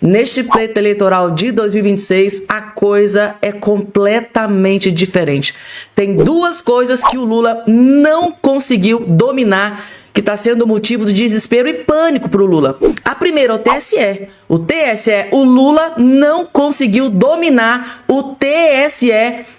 Neste pleito eleitoral de 2026, a coisa é completamente diferente. Tem duas coisas que o Lula não conseguiu dominar, que está sendo motivo de desespero e pânico para o Lula. A primeira é o TSE. O Lula não conseguiu dominar o TSE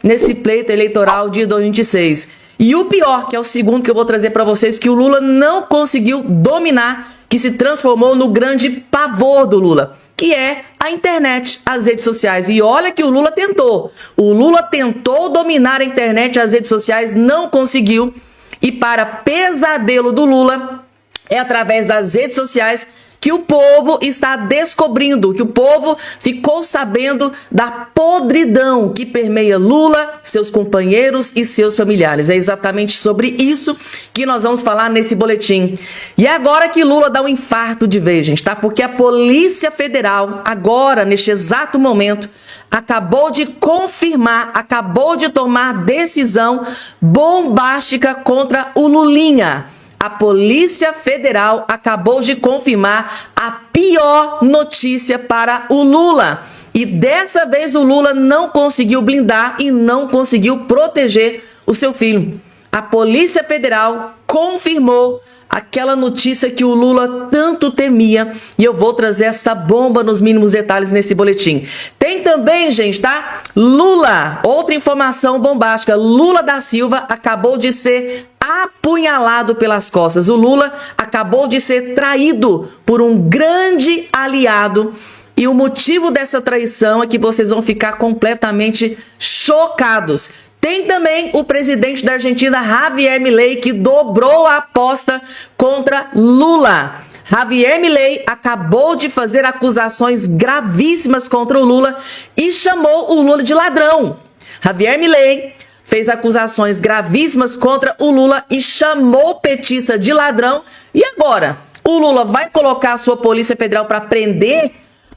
nesse pleito eleitoral de 2026. E o pior, que é o segundo que eu vou trazer para vocês, que o Lula não conseguiu dominar, que se transformou no grande pavor do Lula, que é a internet, as redes sociais. E olha que o Lula tentou. O Lula tentou dominar a internet e as redes sociais, não conseguiu. E para pesadelo do Lula, é através das redes sociais que o povo está descobrindo, que o povo ficou sabendo da podridão que permeia Lula, seus companheiros e seus familiares. É exatamente sobre isso que nós vamos falar nesse boletim. E é agora que Lula dá um infarto de vez, gente, tá? Porque a Polícia Federal, agora, neste exato momento, acabou de confirmar, acabou de tomar decisão bombástica contra o Lulinha. A Polícia Federal acabou de confirmar a pior notícia para o Lula. E dessa vez o Lula não conseguiu blindar e não conseguiu proteger o seu filho. A Polícia Federal confirmou aquela notícia que o Lula tanto temia, e eu vou trazer essa bomba nos mínimos detalhes nesse boletim. Tem também, gente, tá? Lula, outra informação bombástica, Lula da Silva acabou de ser apunhalado pelas costas. O Lula acabou de ser traído por um grande aliado. E o motivo dessa traição é que vocês vão ficar completamente chocados. Tem também o presidente da Argentina, Javier Milei, que dobrou a aposta contra Lula. Javier Milei acabou de fazer acusações gravíssimas contra o Lula e chamou o Lula de ladrão. Javier Milei fez acusações gravíssimas contra o Lula e chamou o petista de ladrão. E agora? O Lula vai colocar a sua Polícia Federal para prender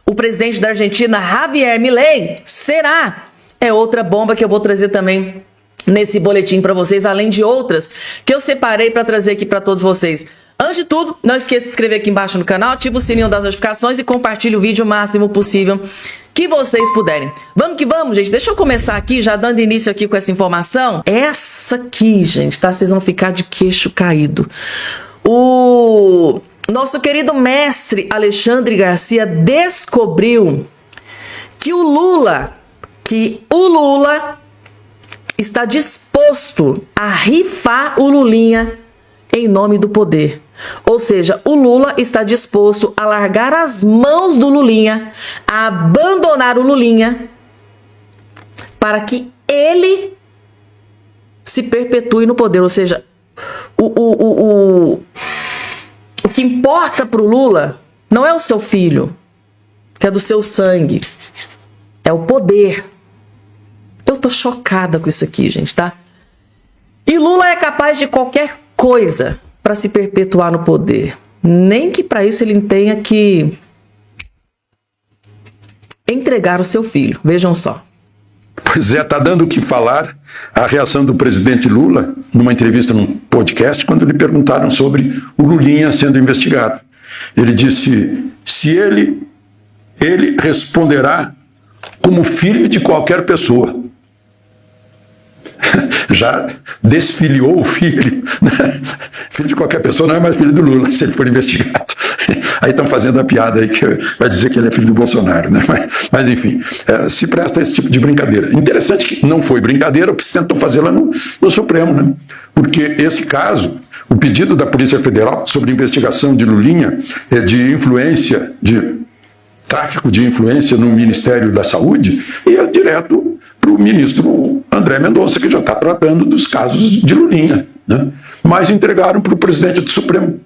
o presidente da Argentina, Javier Milei? Será? É outra bomba que eu vou trazer também nesse boletim para vocês, além de outras que eu separei para trazer aqui para todos vocês. Antes de tudo, não esqueça de se inscrever aqui embaixo no canal, ativa o sininho das notificações e compartilhe o vídeo o máximo possível que vocês puderem. Vamos que vamos, gente. Deixa eu começar aqui, já dando início aqui com essa informação. Essa aqui, gente, tá? Vocês vão ficar de queixo caído. O nosso querido mestre Alexandre Garcia descobriu que o Lula está disposto a rifar o Lulinha em nome do poder. Ou seja, o Lula está disposto a largar as mãos do Lulinha, a abandonar o Lulinha, para que ele se perpetue no poder. Ou seja, o que importa para o Lula não é o seu filho, que é do seu sangue, é o poder. Eu tô chocada com isso aqui, gente, tá? E Lula é capaz de qualquer coisa para se perpetuar no poder. Nem que para isso ele tenha que entregar o seu filho. Vejam só. Pois é, tá dando o que falar a reação do presidente Lula numa entrevista num podcast quando lhe perguntaram sobre o Lulinha sendo investigado. Ele disse, se ele responderá como filho de qualquer pessoa. Já desfiliou o filho. Filho de qualquer pessoa não é mais filho do Lula, se ele for investigado. Aí estão fazendo a piada aí que vai dizer que ele é filho do Bolsonaro, né? Mas enfim, se presta a esse tipo de brincadeira. Interessante que não foi brincadeira o que se tentou fazer lá no Supremo, né? Porque esse caso, o pedido da Polícia Federal sobre investigação de Lulinha de influência, de tráfico de influência no Ministério da Saúde, ia direto para o ministro André Mendonça, que já está tratando dos casos de Lulinha, né? Mas entregaram para o presidente do Supremo,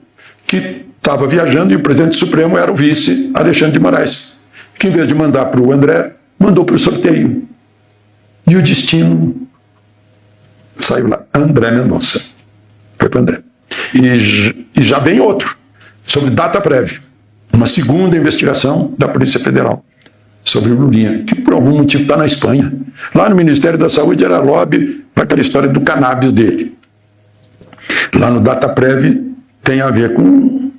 que estava viajando, e o presidente do Supremo era o vice Alexandre de Moraes, que em vez de mandar para o André, mandou para o sorteio. E o destino saiu lá, André Mendonça. Foi para o André. E já vem outro, sobre data prévia. Uma segunda investigação da Polícia Federal sobre o Lulinha, que por algum motivo está na Espanha. Lá no Ministério da Saúde era lobby para aquela história do cannabis dele. Lá no Dataprev tem a ver com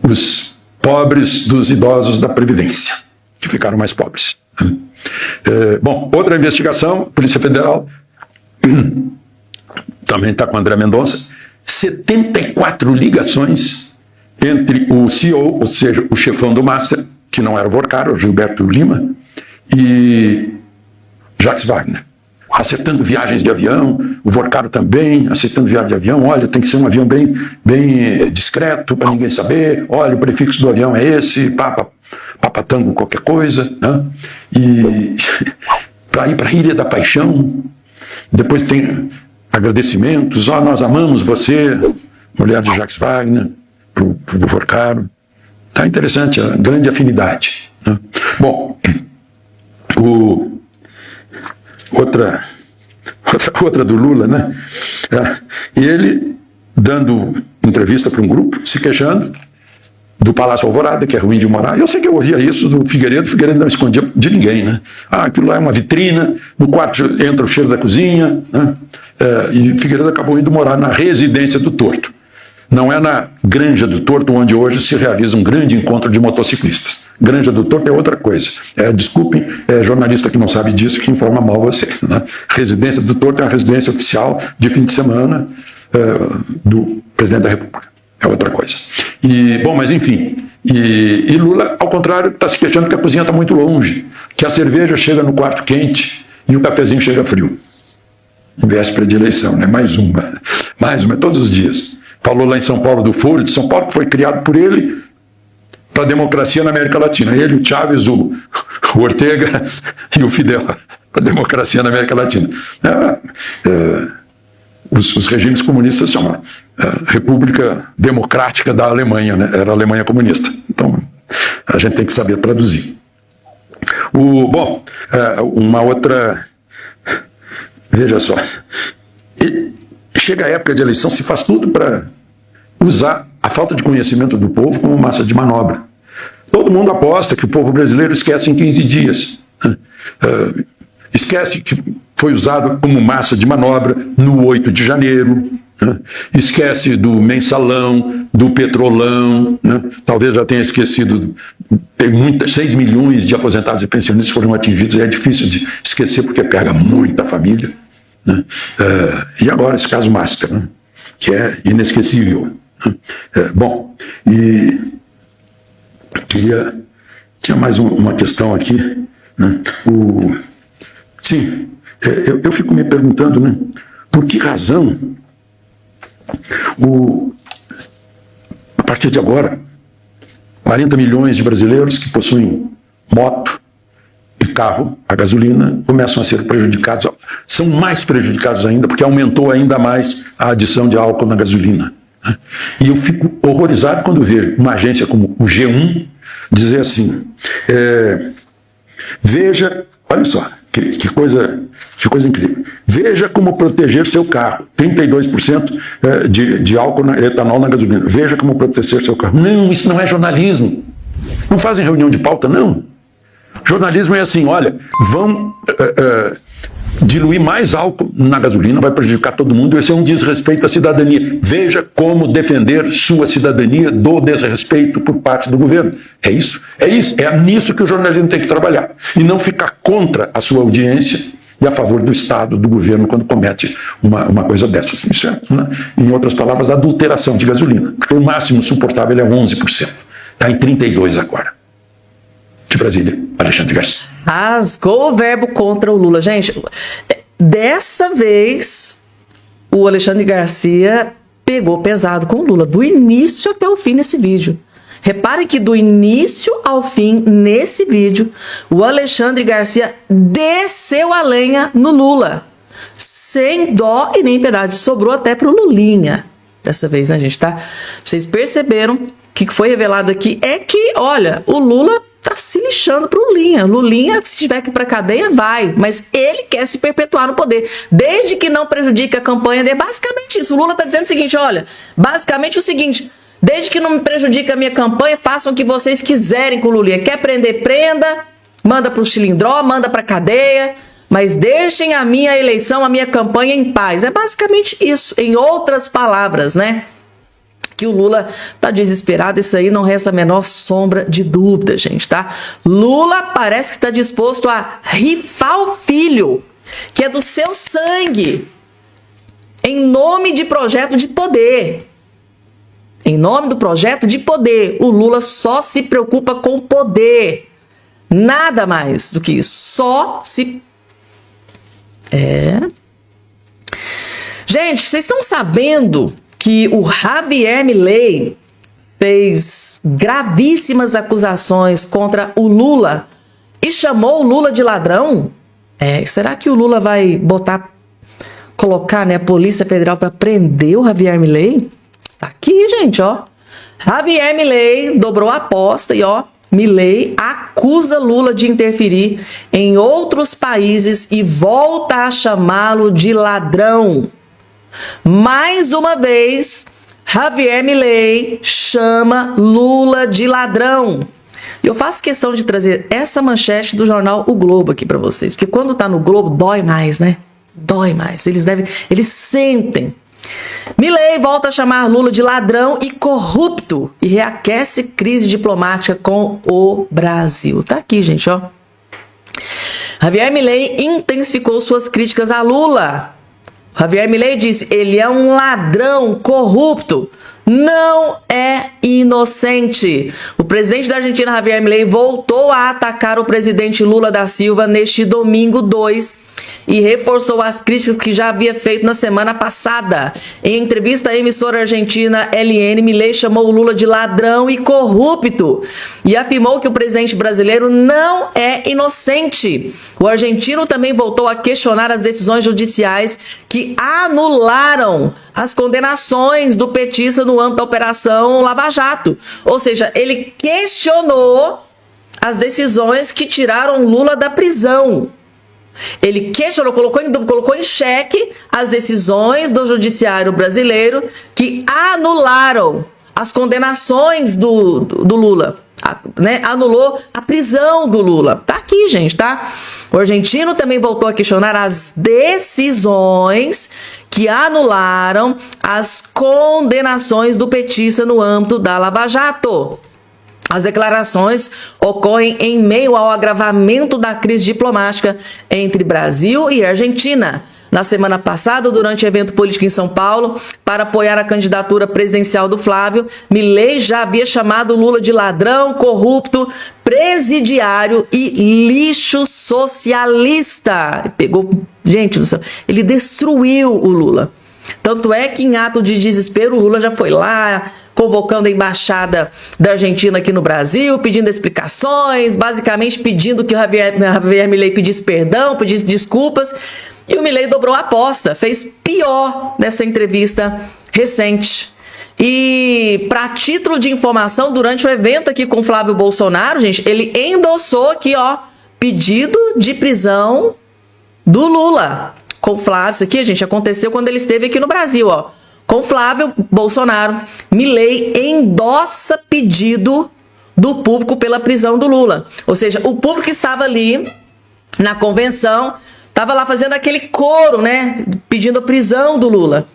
os pobres dos idosos da Previdência, que ficaram mais pobres. Bom, outra investigação, Polícia Federal, também está com o André Mendonça, 74 ligações entre o CEO, ou seja, o chefão do Master, que não era o Vorcaro, o Gilberto Lima, e Jacques Wagner, acertando viagens de avião, o Vorcaro também, acertando viagem de avião, olha, tem que ser um avião bem discreto, para ninguém saber, olha, o prefixo do avião é esse, papatango qualquer coisa, né? E para ir para a Ilha da Paixão, depois tem agradecimentos, nós amamos você, mulher de Jacques Wagner, para o Vorcaro. Tá interessante, a grande afinidade, né? Bom, outra do Lula, né? E ele dando entrevista para um grupo, se queixando do Palácio Alvorada, que é ruim de morar. Eu sei que eu ouvia isso do Figueiredo não escondia de ninguém, né? Aquilo lá é uma vitrina, no quarto entra o cheiro da cozinha, né? E Figueiredo acabou indo morar na residência do Torto. Não é na Granja do Torto, onde hoje se realiza um grande encontro de motociclistas. Granja do Torto é outra coisa. Desculpem, jornalista que não sabe disso, que informa mal você, né? Residência do Torto é uma residência oficial de fim de semana do presidente da República. É outra coisa. Bom, mas enfim. E Lula, ao contrário, está se queixando que a cozinha está muito longe, que a cerveja chega no quarto quente e o cafezinho chega frio. Em véspera de eleição, né? Mais uma, todos os dias. Falou lá em São Paulo do Foro de São Paulo, que foi criado por ele para a democracia na América Latina. Ele, o Chávez, o Ortega e o Fidel, a democracia na América Latina. Os regimes comunistas chamam República Democrática da Alemanha, né? Era a Alemanha comunista. Então, a gente tem que saber traduzir. Bom, uma outra... Veja só. Chega a época de eleição, se faz tudo para usar a falta de conhecimento do povo como massa de manobra. Todo mundo aposta que o povo brasileiro esquece em 15 dias. Esquece que foi usado como massa de manobra no 8 de janeiro. Esquece do mensalão, do petrolão, né? Talvez já tenha esquecido, tem 6 milhões de aposentados e pensionistas foram atingidos, é difícil de esquecer porque pega muita família, né? E agora esse caso Master, né? Que é inesquecível, né? Bom, e tinha mais uma questão aqui, né? Sim, eu fico me perguntando, né? Por que razão a partir de agora 40 milhões de brasileiros que possuem moto e carro a gasolina começam a ser prejudicados, são mais prejudicados ainda porque aumentou ainda mais a adição de álcool na gasolina, né? E eu fico horrorizado quando vejo uma agência como o G1 dizer assim, veja, olha só, que coisa incrível. Veja como proteger seu carro. 32% de álcool, etanol na gasolina. Veja como proteger seu carro. Não, isso não é jornalismo. Não fazem reunião de pauta, não. Jornalismo é assim, olha, vão diluir mais álcool na gasolina, vai prejudicar todo mundo, esse é um desrespeito à cidadania. Veja como defender sua cidadania do desrespeito por parte do governo. É isso, é nisso que o jornalismo tem que trabalhar. E não ficar contra a sua audiência e a favor do Estado, do governo, quando comete uma coisa dessas. Isso é, né? Em outras palavras, adulteração de gasolina. Porque o máximo suportável é 11%. Está em 32% agora. De Brasília, Alexandre Garcia. Rasgou o verbo contra o Lula. Gente, dessa vez o Alexandre Garcia pegou pesado com o Lula, do início até o fim nesse vídeo. Reparem que do início ao fim, nesse vídeo, o Alexandre Garcia desceu a lenha no Lula. Sem dó e nem piedade. Sobrou até pro Lulinha. Dessa vez, né, gente? Tá? Vocês perceberam que o que foi revelado aqui é que, olha, o Lula tá se lixando pro Lulinha. Lulinha, se tiver que ir pra cadeia, vai. Mas ele quer se perpetuar no poder. Desde que não prejudique a campanha dele. Basicamente isso. O Lula tá dizendo o seguinte, olha, basicamente o seguinte, desde que não me prejudique a minha campanha, façam o que vocês quiserem com o Lulinha. Quer prender, prenda, manda pro Chilindró, manda pra cadeia, mas deixem a minha eleição, a minha campanha em paz. É basicamente isso, em outras palavras, né? que o Lula tá desesperado, isso aí não resta a menor sombra de dúvida, gente, tá? Lula parece que está disposto a rifar o filho, que é do seu sangue, em nome de projeto de poder. Em nome do projeto de poder, o Lula só se preocupa com poder. Nada mais do que isso. Só se... Gente, vocês estão sabendo que o Javier Milei fez gravíssimas acusações contra o Lula e chamou o Lula de ladrão? Será que o Lula vai colocar, né, a Polícia Federal para prender o Javier Milei? Tá aqui, gente, ó. Javier Milei dobrou a aposta e, ó, Milei acusa Lula de interferir em outros países e volta a chamá-lo de ladrão. Mais uma vez, Javier Milei chama Lula de ladrão. E eu faço questão de trazer essa manchete do jornal O Globo aqui para vocês, porque quando tá no Globo dói mais, né? Dói mais. Eles sentem. Milei volta a chamar Lula de ladrão e corrupto e reaquece crise diplomática com o Brasil. Tá aqui, gente, ó. Javier Milei intensificou suas críticas a Lula. Javier Milei disse: ele é um ladrão corrupto, não é inocente. O presidente da Argentina, Javier Milei, voltou a atacar o presidente Lula da Silva neste domingo 2 e reforçou as críticas que já havia feito na semana passada. Em entrevista à emissora argentina LN, Milei chamou o Lula de ladrão e corrupto e afirmou que o presidente brasileiro não é inocente. O argentino também voltou a questionar as decisões judiciais que anularam as condenações do petista no âmbito da Operação Lava Jato. Ou seja, ele questionou as decisões que tiraram Lula da prisão. Ele questionou, colocou em xeque as decisões do judiciário brasileiro que anularam as condenações do Lula, né? Anulou a prisão do Lula. Tá aqui, gente, tá? O argentino também voltou a questionar as decisões que anularam as condenações do petista no âmbito da Lava Jato. As declarações ocorrem em meio ao agravamento da crise diplomática entre Brasil e Argentina. Na semana passada, durante evento político em São Paulo, para apoiar a candidatura presidencial do Flávio, Milei já havia chamado Lula de ladrão, corrupto, presidiário e lixo socialista. Gente do céu, ele destruiu o Lula. Tanto é que, em ato de desespero, o Lula já foi lá, convocando a embaixada da Argentina aqui no Brasil, pedindo explicações, basicamente pedindo que o Javier Milei pedisse perdão, pedisse desculpas. E o Milei dobrou a aposta, fez pior nessa entrevista recente. E, para título de informação, durante o evento aqui com o Flávio Bolsonaro, gente, ele endossou aqui, ó, pedido de prisão do Lula. Com o Flávio, isso aqui, gente, aconteceu quando ele esteve aqui no Brasil, ó. Com Flávio Bolsonaro, Milei endossa pedido do público pela prisão do Lula. Ou seja, o público que estava ali na convenção estava lá fazendo aquele coro, né? Pedindo a prisão do Lula,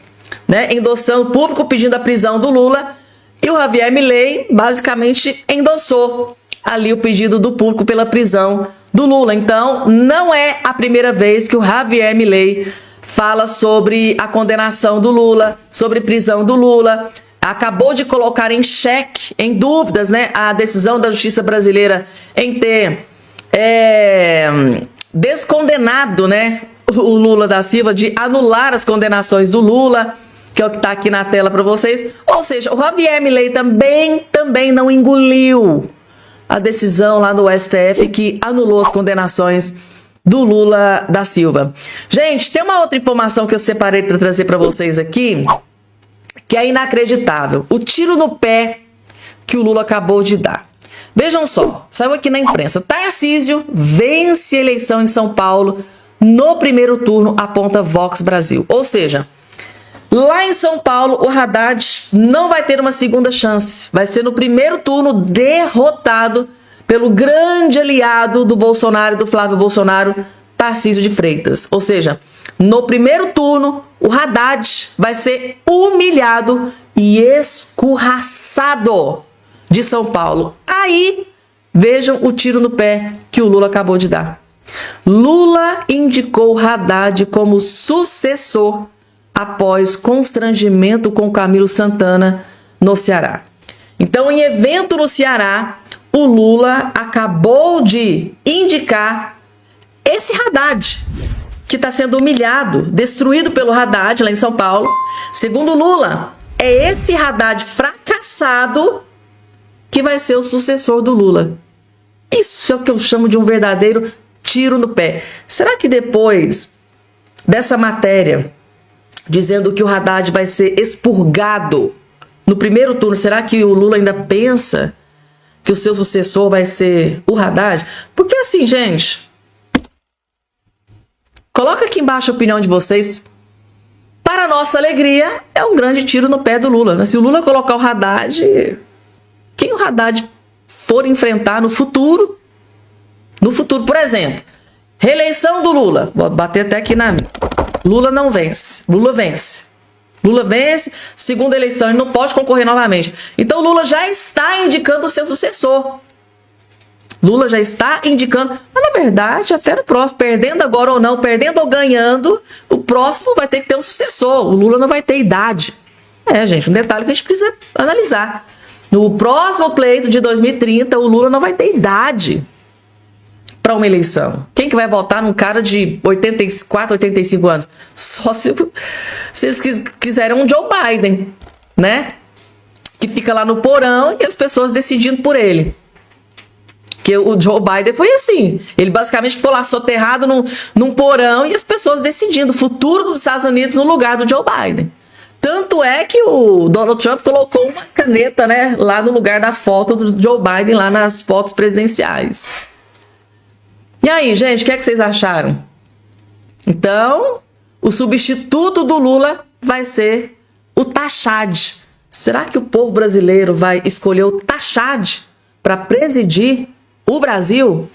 né? Endossando o público pedindo a prisão do Lula. E o Javier Milei basicamente endossou ali o pedido do público pela prisão do Lula. Então, não é a primeira vez que o Javier Milei fala sobre a condenação do Lula, sobre prisão do Lula. Acabou de colocar em xeque, em dúvidas, né, a decisão da justiça brasileira em ter descondenado, né, o Lula da Silva, de anular as condenações do Lula, que é o que está aqui na tela para vocês. Ou seja, o Javier Milei também não engoliu a decisão lá do STF que anulou as condenações do Lula da Silva. Gente, tem uma outra informação que eu separei para trazer para vocês aqui, que é inacreditável. O tiro no pé que o Lula acabou de dar. Vejam só, saiu aqui na imprensa. Tarcísio vence a eleição em São Paulo no primeiro turno, aponta Vox Brasil. Ou seja, lá em São Paulo, o Haddad não vai ter uma segunda chance. Vai ser no primeiro turno derrotado pelo grande aliado do Bolsonaro e do Flávio Bolsonaro, Tarcísio de Freitas. Ou seja, no primeiro turno, o Haddad vai ser humilhado e escorraçado de São Paulo. Aí, vejam o tiro no pé que o Lula acabou de dar. Lula indicou Haddad como sucessor após constrangimento com Camilo Santana no Ceará. Então, em evento no Ceará, o Lula acabou de indicar esse Haddad, que está sendo humilhado, destruído pelo Haddad lá em São Paulo. Segundo Lula, é esse Haddad fracassado que vai ser o sucessor do Lula. Isso é o que eu chamo de um verdadeiro tiro no pé. Será que depois dessa matéria, dizendo que o Haddad vai ser expurgado no primeiro turno, será que o Lula ainda pensa que o seu sucessor vai ser o Haddad? Porque assim, gente, coloca aqui embaixo a opinião de vocês. Para nossa alegria, é um grande tiro no pé do Lula. Se o Lula colocar o Haddad, quem o Haddad for enfrentar no futuro, por exemplo, reeleição do Lula, vou bater até aqui na minha. Lula não vence, Lula vence. Lula vence, segunda eleição, ele não pode concorrer novamente. Então Lula já está indicando o seu sucessor. Lula já está indicando, mas na verdade, até no próximo, perdendo agora ou não, perdendo ou ganhando, o próximo vai ter que ter um sucessor. O Lula não vai ter idade. Gente, um detalhe que a gente precisa analisar. No próximo pleito de 2030, o Lula não vai ter idade para uma eleição. Quem que vai votar num cara de 84, 85 anos? Só se eles quiserem um Joe Biden, né? Que fica lá no porão e as pessoas decidindo por ele. Porque o Joe Biden foi assim. Ele basicamente ficou lá soterrado num porão e as pessoas decidindo o futuro dos Estados Unidos no lugar do Joe Biden. Tanto é que o Donald Trump colocou uma caneta, né, lá no lugar da foto do Joe Biden, lá nas fotos presidenciais. E aí, gente, o que é que vocês acharam? Então, o substituto do Lula vai ser o Tachad. Será que o povo brasileiro vai escolher o Tachad para presidir o Brasil?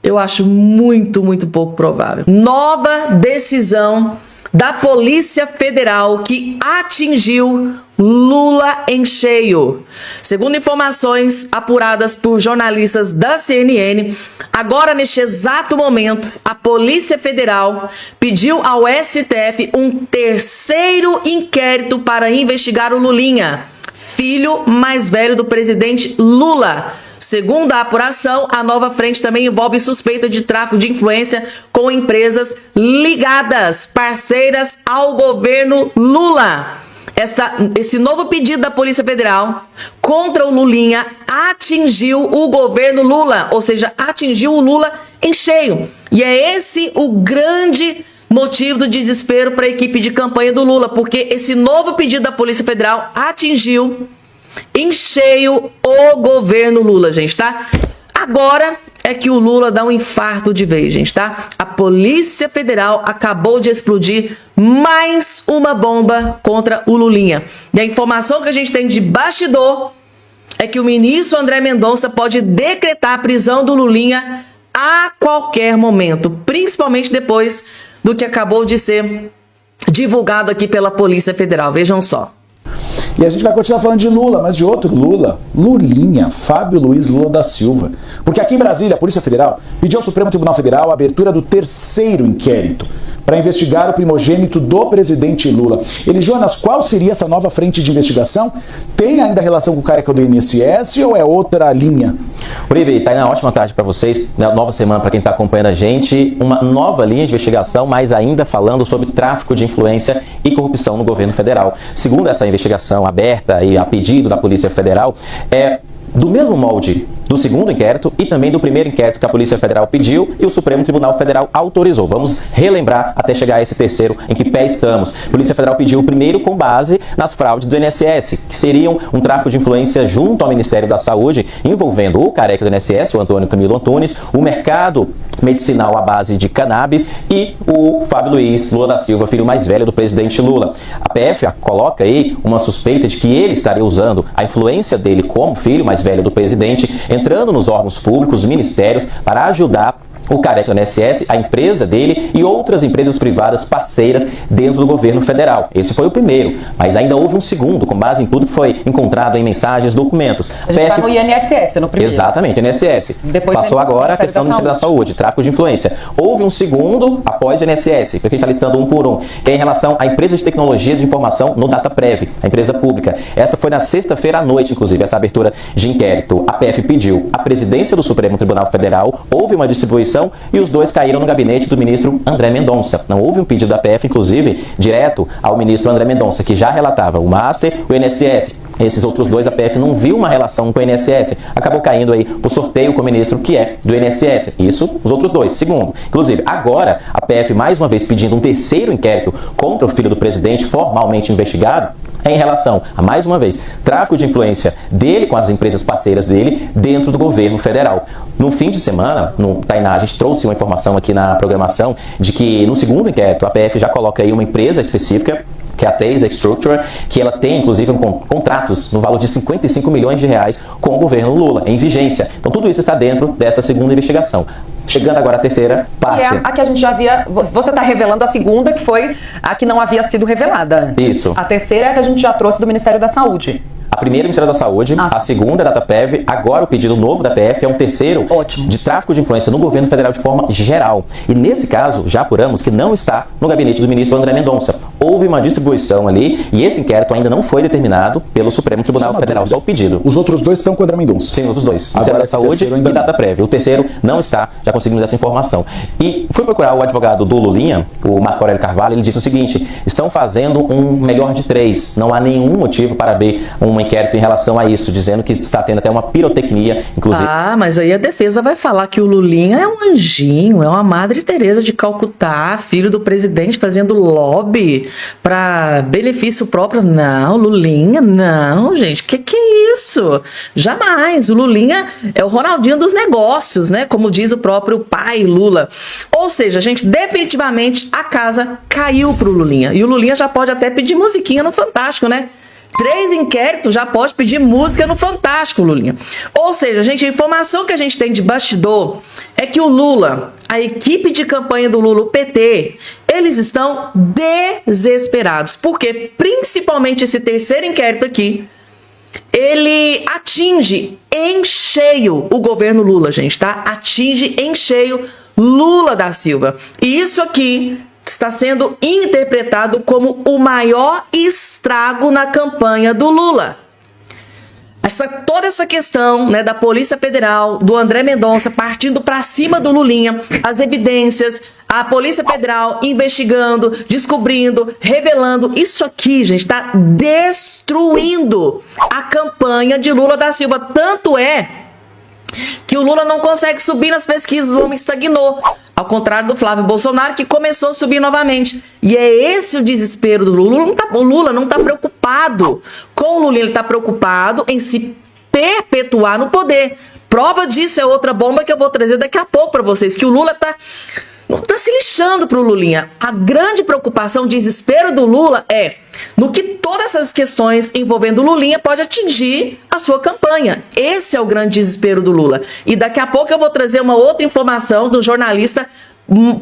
Eu acho muito, muito pouco provável. Nova decisão da Polícia Federal que atingiu Lula em cheio. Segundo informações apuradas por jornalistas da CNN, agora neste exato momento, a Polícia Federal pediu ao STF um terceiro inquérito para investigar o Lulinha, filho mais velho do presidente Lula. Segundo a apuração, a nova frente também envolve suspeita de tráfico de influência com empresas ligadas, parceiras ao governo Lula. Esse novo pedido da Polícia Federal contra o Lulinha atingiu o governo Lula, ou seja, atingiu o Lula em cheio. E é esse o grande motivo do desespero para a equipe de campanha do Lula, porque esse novo pedido da Polícia Federal atingiu em cheio o governo Lula, gente, tá? Agora é que o Lula dá um infarto de vez, gente, tá? A Polícia Federal acabou de explodir mais uma bomba contra o Lulinha. E a informação que a gente tem de bastidor é que o ministro André Mendonça pode decretar a prisão do Lulinha a qualquer momento, principalmente depois do que acabou de ser divulgado aqui pela Polícia Federal. Vejam só. E a gente vai continuar falando de Lula, mas de outro Lula, Lulinha, Fábio Luiz Lula da Silva. Porque aqui em Brasília, a Polícia Federal pediu ao Supremo Tribunal Federal a abertura do terceiro inquérito para investigar o primogênito do presidente Lula. Jonas, qual seria essa nova frente de investigação? Tem ainda relação com o careca do INSS ou é outra linha? Uribe, tá aí na ótima tarde para vocês, nova semana para quem está acompanhando a gente, uma nova linha de investigação, mas ainda falando sobre tráfico de influência e corrupção no governo federal. Segundo essa investigação aberta e a pedido da Polícia Federal, é do mesmo molde do segundo inquérito e também do primeiro inquérito que a Polícia Federal pediu e o Supremo Tribunal Federal autorizou. Vamos relembrar até chegar a esse terceiro, em que pé estamos. A Polícia Federal pediu o primeiro com base nas fraudes do INSS, que seriam um tráfico de influência junto ao Ministério da Saúde, envolvendo o careca do INSS, o Antônio Camilo Antunes, o mercado medicinal à base de cannabis e o Fábio Luiz Lula da Silva, filho mais velho do presidente Lula. A PF coloca aí uma suspeita de que ele estaria usando a influência dele como filho mais velho do presidente, entrando nos órgãos públicos, ministérios, para ajudar o careca do INSS, a empresa dele e outras empresas privadas parceiras dentro do governo federal. Esse foi o primeiro, mas ainda houve um segundo, com base em tudo que foi encontrado em mensagens, documentos. A gente tá no INSS, no primeiro. Exatamente, INSS. Depois passou agora a questão do Ministério da Saúde, tráfico de influência. Houve um segundo após o INSS, porque a gente está listando um por um, que é em relação à empresa de tecnologia de informação no DataPrev, a empresa pública. Essa foi na sexta-feira à noite, inclusive, essa abertura de inquérito. A PF pediu à presidência do Supremo Tribunal Federal, houve uma distribuição e os dois caíram no gabinete do ministro André Mendonça. Não houve um pedido da PF, inclusive, direto ao ministro André Mendonça, que já relatava o Master, o INSS. Esses outros dois, a PF não viu uma relação com o INSS. Acabou caindo aí por sorteio com o ministro, que é do INSS. Isso, os outros dois. Segundo, inclusive, agora a PF mais uma vez pedindo um terceiro inquérito contra o filho do presidente, formalmente investigado, em relação a, mais uma vez, tráfico de influência dele com as empresas parceiras dele dentro do governo federal. No fim de semana, no Tainá, a gente trouxe uma informação aqui na programação de que no segundo inquérito a PF já coloca aí uma empresa específica, que é a Tesa Structure, que ela tem, inclusive, contratos no valor de 55 milhões de reais com o governo Lula, em vigência. Então, tudo isso está dentro dessa segunda investigação. Chegando agora à terceira parte. E é a que a gente já havia... Você está revelando a segunda, que foi a que não havia sido revelada. Isso. A terceira é a que a gente já trouxe do Ministério da Saúde. A primeira é o Ministério da Saúde, a segunda é da DataPrev, agora o pedido novo da PF é um terceiro de tráfico de influência no governo federal de forma geral. E nesse caso, já apuramos que não está no gabinete do ministro André Mendonça. Houve uma distribuição ali e esse inquérito ainda não foi determinado pelo Supremo Tribunal Federal, só o pedido. Os outros dois estão com o André Mendonça? Sim, os outros dois. Ministério da Saúde e DataPrev. O terceiro não está, já conseguimos essa informação. E fui procurar o advogado do Lulinha, o Marco Aurélio Carvalho, ele disse o seguinte: estão fazendo um melhor de três. Não há nenhum motivo para abrir um inquérito em relação a isso, dizendo que está tendo até uma pirotecnia, inclusive. Ah, mas aí a defesa vai falar que o Lulinha é um anjinho, é uma Madre Teresa de Calcutá, filho do presidente fazendo lobby para benefício próprio. Não, Lulinha, não, gente, que é isso? Jamais. O Lulinha é o Ronaldinho dos negócios, né? Como diz o próprio pai Lula. Ou seja, gente, definitivamente a casa caiu pro Lulinha. E o Lulinha já pode até pedir musiquinha no Fantástico, né? 3 inquéritos, já pode pedir música no Fantástico, Lulinha. Ou seja, gente, a informação que a gente tem de bastidor é que o Lula, a equipe de campanha do Lula, o PT, eles estão desesperados. Porque, principalmente esse terceiro inquérito aqui, ele atinge em cheio o governo Lula, gente, tá? Atinge em cheio Lula da Silva. E isso aqui está sendo interpretado como o maior estrago na campanha do Lula. Toda essa questão, né, da Polícia Federal, do André Mendonça partindo para cima do Lulinha, as evidências, a Polícia Federal investigando, descobrindo, revelando, isso aqui, gente, está destruindo a campanha de Lula da Silva. Tanto é que o Lula não consegue subir nas pesquisas, o homem estagnou. Ao contrário do Flávio Bolsonaro, que começou a subir novamente. E é esse o desespero do Lula. O Lula não está preocupado com o Lula, ele está preocupado em se perpetuar no poder. Prova disso é outra bomba que eu vou trazer daqui a pouco para vocês, que o Lula não tá se lixando pro Lulinha. A grande preocupação, o desespero do Lula é no que todas essas questões envolvendo o Lulinha pode atingir a sua campanha. Esse é o grande desespero do Lula. E daqui a pouco eu vou trazer uma outra informação do jornalista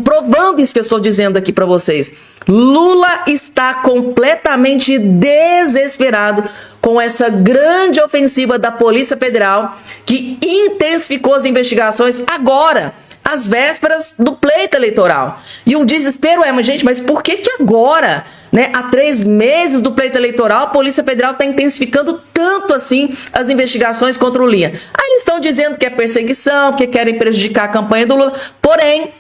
provando isso que eu estou dizendo aqui para vocês. Lula está completamente desesperado com essa grande ofensiva da Polícia Federal, que intensificou as investigações agora, às vésperas do pleito eleitoral. E o desespero é, mas gente, mas por que agora, né, há 3 meses do pleito eleitoral, a Polícia Federal está intensificando tanto assim as investigações contra o Lulinha? Aí eles estão dizendo que é perseguição, que querem prejudicar a campanha do Lula. Porém,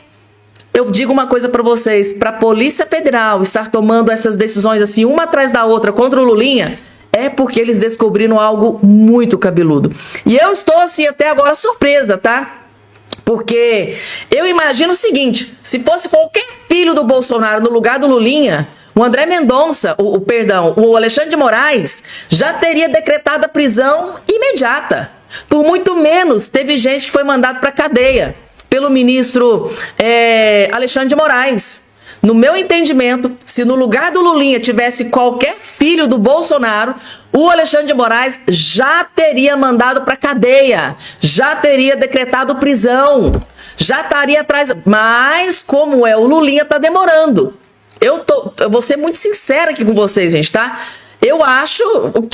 eu digo uma coisa para vocês, para a Polícia Federal estar tomando essas decisões assim, uma atrás da outra contra o Lulinha, é porque eles descobriram algo muito cabeludo. E eu estou assim até agora surpresa, tá? Porque eu imagino o seguinte, se fosse qualquer filho do Bolsonaro no lugar do Lulinha, o André Mendonça, o Alexandre de Moraes, já teria decretado a prisão imediata. Por muito menos, teve gente que foi mandado para cadeia pelo ministro Alexandre de Moraes. No meu entendimento, se no lugar do Lulinha tivesse qualquer filho do Bolsonaro, o Alexandre de Moraes já teria mandado para cadeia, já teria decretado prisão, já estaria atrás. Mas como é o Lulinha, tá demorando. Eu vou ser muito sincera aqui com vocês, gente, tá? Eu acho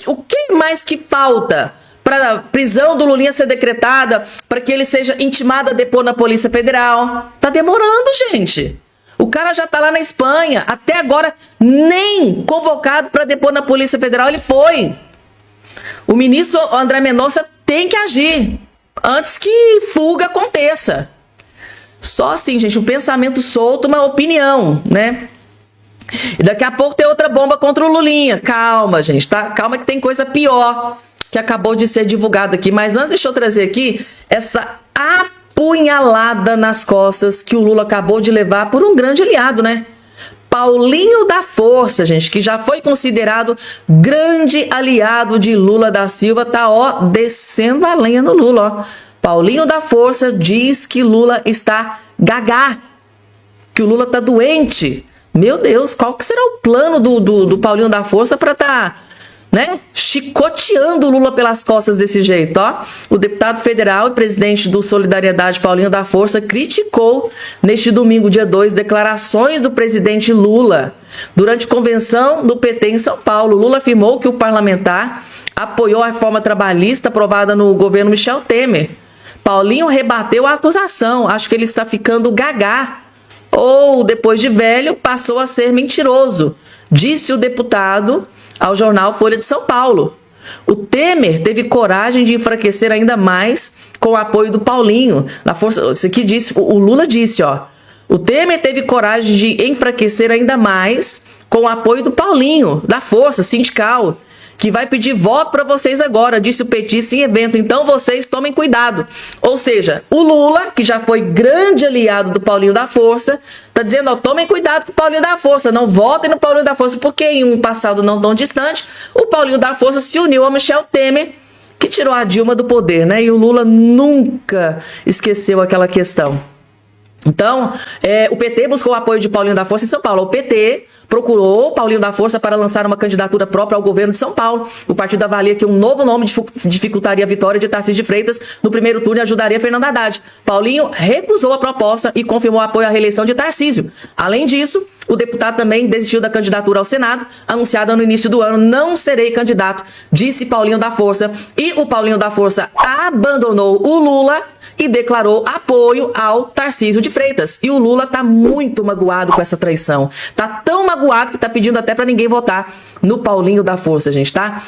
o que mais que falta para a prisão do Lulinha ser decretada, para que ele seja intimado a depor na Polícia Federal. Tá demorando, gente. O cara já tá lá na Espanha. Até agora, nem convocado para depor na Polícia Federal ele foi. O ministro André Mendonça tem que agir antes que fuga aconteça. Só assim, gente, um pensamento solto, uma opinião, né? E daqui a pouco tem outra bomba contra o Lulinha. Calma, gente, tá? Calma que tem coisa pior que acabou de ser divulgada aqui. Mas antes, deixa eu trazer aqui essa apunhalada nas costas que o Lula acabou de levar por um grande aliado, né? Paulinho da Força, gente, que já foi considerado grande aliado de Lula da Silva, tá, ó, descendo a lenha no Lula, ó. Paulinho da Força diz que Lula está gagá, que o Lula tá doente. Meu Deus, qual que será o plano do Paulinho da Força para estar, né, chicoteando o Lula pelas costas desse jeito, ó? O deputado federal e presidente do Solidariedade, Paulinho da Força, criticou neste domingo, dia 2, declarações do presidente Lula durante convenção do PT em São Paulo. Lula afirmou que o parlamentar apoiou a reforma trabalhista aprovada no governo Michel Temer. Paulinho rebateu a acusação. Acho que ele está ficando gagá. Ou, depois de velho, passou a ser mentiroso, disse o deputado ao jornal Folha de São Paulo. O Temer teve coragem de enfraquecer ainda mais com o apoio do Paulinho. Na força, isso aqui disse, o Lula disse, ó. O Temer teve coragem de enfraquecer ainda mais com o apoio do Paulinho, da Força Sindical, que vai pedir voto para vocês agora, disse o petista em evento. Então vocês tomem cuidado. Ou seja, o Lula, que já foi grande aliado do Paulinho da Força, tá dizendo, ó, tomem cuidado com o Paulinho da Força, não votem no Paulinho da Força, porque em um passado não tão distante, o Paulinho da Força se uniu ao Michel Temer, que tirou a Dilma do poder, né? E o Lula nunca esqueceu aquela questão. Então, o PT buscou o apoio de Paulinho da Força em São Paulo. O PT procurou Paulinho da Força para lançar uma candidatura própria ao governo de São Paulo. O partido avalia que um novo nome dificultaria a vitória de Tarcísio de Freitas no primeiro turno e ajudaria Fernando Haddad. Paulinho recusou a proposta e confirmou apoio à reeleição de Tarcísio. Além disso, o deputado também desistiu da candidatura ao Senado, anunciada no início do ano. Não serei candidato, disse Paulinho da Força. E o Paulinho da Força abandonou o Lula e declarou apoio ao Tarcísio de Freitas. E o Lula tá muito magoado com essa traição. Tá tão magoado que tá pedindo até para ninguém votar no Paulinho da Força, gente, tá?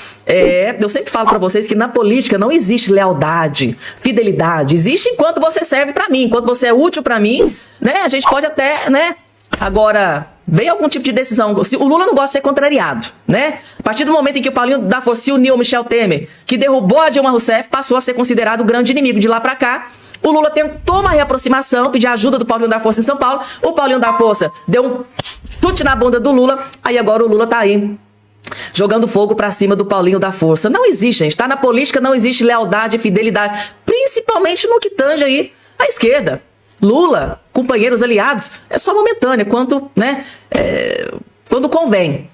Eu sempre falo para vocês que na política não existe lealdade, fidelidade. Existe enquanto você serve para mim, enquanto você é útil para mim, né? A gente pode até, né? Agora, veio algum tipo de decisão. Se o Lula não gosta de ser contrariado, né? A partir do momento em que o Paulinho da Força se uniu ao Michel Temer, que derrubou a Dilma Rousseff, passou a ser considerado o grande inimigo. De lá para cá, o Lula tentou uma reaproximação, pedir ajuda do Paulinho da Força em São Paulo. O Paulinho da Força deu um chute na bunda do Lula. Aí agora o Lula tá aí, jogando fogo pra cima do Paulinho da Força. Não existe, gente. Tá? Na política não existe lealdade e fidelidade. Principalmente no que tange aí a esquerda. Lula, companheiros aliados, é só momentânea, quando, né, quando convém.